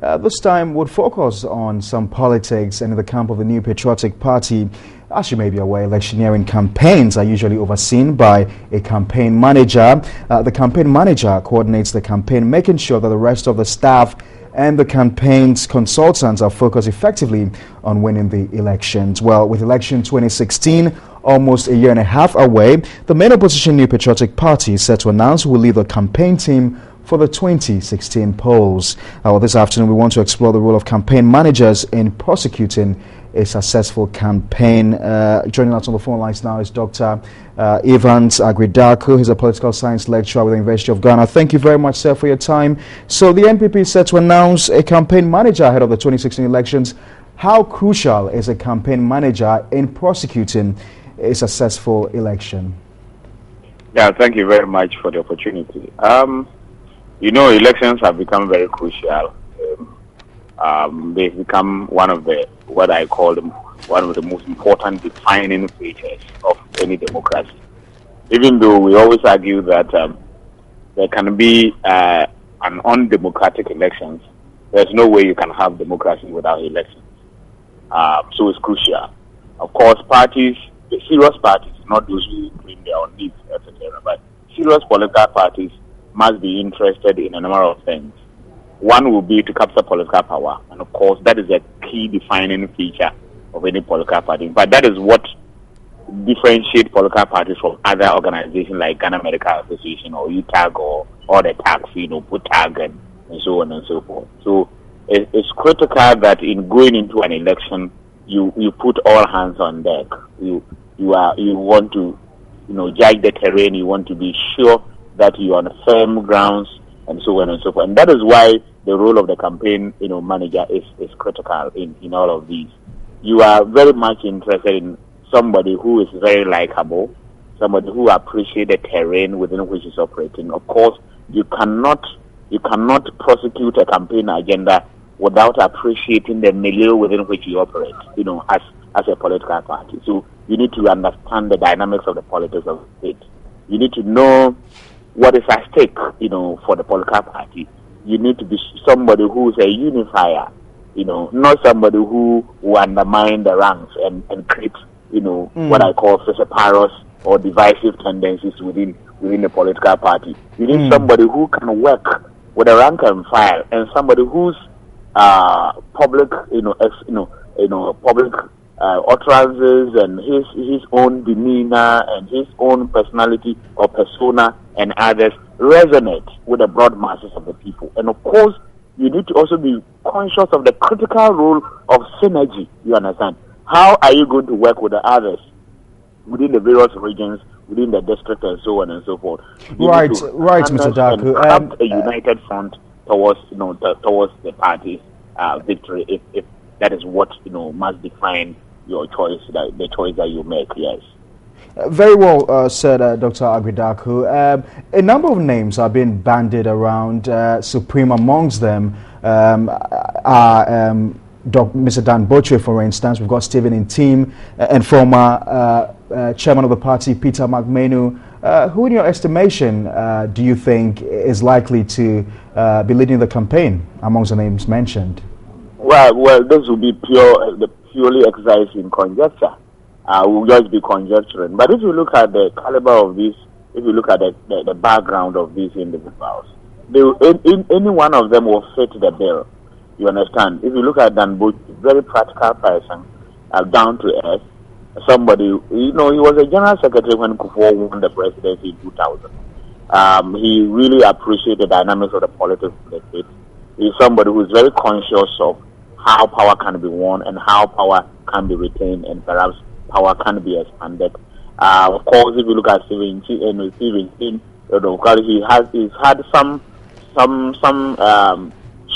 This time would focus on some politics and in the camp of the New Patriotic Party. As you may be aware, electioneering campaigns are usually overseen by a campaign manager. The campaign manager coordinates the campaign, making sure that the rest of the staff and the campaign's consultants are focused effectively on winning the elections. Well, with election 2016 almost a year and a half away, the main opposition New Patriotic Party is set to announce who will lead the campaign team for the 2016 polls. This afternoon, we want to explore the role of campaign managers in prosecuting a successful campaign. Joining us on the phone lines now is Dr. Evans Agridaku. He's a political science lecturer with the University of Ghana. Thank you very much, sir, for your time. So the NPP is set to announce a campaign manager ahead of the 2016 elections. How crucial is a campaign manager in prosecuting a successful election? Yeah, thank you very much for the opportunity. Elections have become very crucial. They've become one of the most important defining features of any democracy. Even though we always argue that there can be an undemocratic elections, there's no way you can have democracy without elections. So it's crucial. Of course, parties, the serious parties, not those who bring their own needs, etc., but serious political parties must be interested in a number of things. One will be to capture political power, and of course that is a key defining feature of any political party. But that is what differentiates political parties from other organizations like Ghana Medical Association or UTAG or the tax, PUTAG and so on and so forth. So it's critical that in going into an election, you put all hands on deck. You want to judge the terrain. You want to be sure that you are on firm grounds and so on and so forth. And that is why the role of the campaign manager is critical in all of these. You are very much interested in somebody who is very likable, somebody who appreciates the terrain within which is operating. Of course, you cannot prosecute a campaign agenda without appreciating the milieu within which you operate, as a political party. So you need to understand the dynamics of the politics of the state. You need to know what is at stake, for the political party. You need to be somebody who is a unifier, not somebody who will undermine the ranks and create, what I call separate or divisive tendencies within the political party. You need somebody who can work with a rank and file, and somebody whose public, public utterances and his own demeanor and his own personality or persona and others resonate with the broad masses of the people. And of course, you need to also be conscious of the critical role of synergy. You understand? How are you going to work with the others within the various regions, within the district, and so on and so forth? Right, Mr. Daku. Have a united front towards the party's victory. If that is what must define your choice, the choice that you make. Yes. Very well said, Dr. Agridaku. A number of names are being bandied around. Supreme amongst them are Mr. Dan Botwe, for instance. We've got Stephen Intim and former chairman of the party, Peter McMenu. Who, in your estimation, do you think is likely to be leading the campaign amongst the names mentioned? Well, this will be purely exercise in conjecture. We'll just be conjecturing. But if you look at the caliber of these, if you look at the background of these individuals, any one of them will fit the bill. You understand? If you look at Dan Butch, very practical person, down to earth, somebody, he was a general secretary when Kufuor won the presidency in 2000. He really appreciated the dynamics of the politics of the state. He's somebody who is very conscious of how power can be won and how power can be retained, and perhaps power can be expanded. Of course, if you look at Stephen, he's had some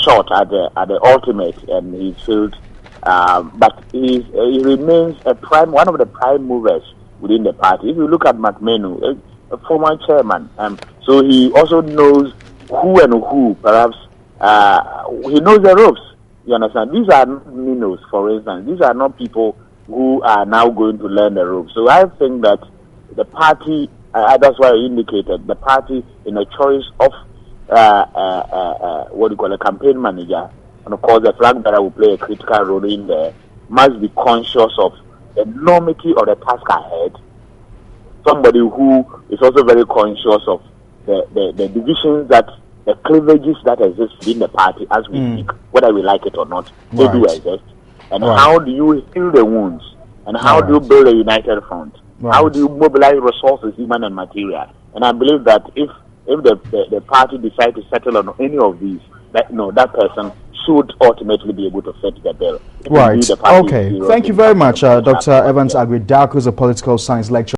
shot at the ultimate, and he's failed. But he remains one of the prime movers within the party. If you look at McMenu, a former chairman, so he also knows who and who. Perhaps he knows the ropes. You understand? These are not minnows, for instance. These are not people who are now going to learn the ropes. So I think that the party, that's why I indicated, the party in a choice of a campaign manager and of course the flag bearer will play a critical role in there, must be conscious of the enormity of the task ahead. Somebody who is also very conscious of the divisions that, the cleavages that exist within the party as we speak, whether we like it or not, they do exist. And how do you heal the wounds? And how do you build a united front? How do you mobilize resources, human and material? And I believe that if the party decides to settle on any of these, that person should ultimately be able to fit the bill. Right. Okay. Thank you very much, Dr. Evans Agridaku, who's a political science lecturer.